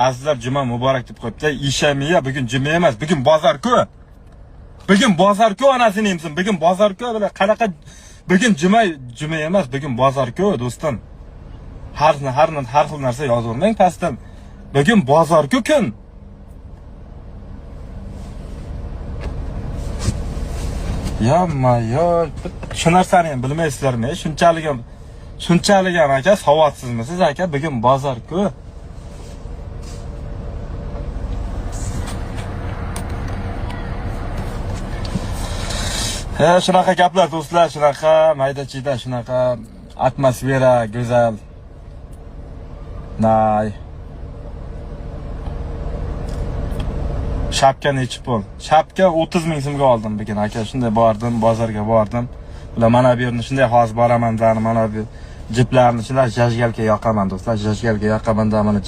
Azizlar juma muborak deb qo'yibdi. Ishamiya bugun juma emas, bugun bozor-ku. Bugun bozor-ku onasini emsin. Bugun bozor-ku bular qanaqa bugun juma emas, bugun bozor-ku do'stim. Har xil narsa yozavermang pastdan. Bugun bozor-ku kun. Yo, shu narsani ham bilmaysizlarmi? Shunchalik ham aka savodsizmisiz aka? Bugun bozor-ku. Shunaqa gaplar do'stlar, shunaqa mayda-chiyda, shunaqa atmosfera go'zal. Nay. Shapka nechi pul? Shapka 30 ming so'mga oldim bugun aka. Shunday bordim, bozorga bordim. Bular mana bu yerni shunday hozir boraman, mana bu jiplarni shunday jajgalga yoqaman do'stlar, jajgalga yoqaman da mana jip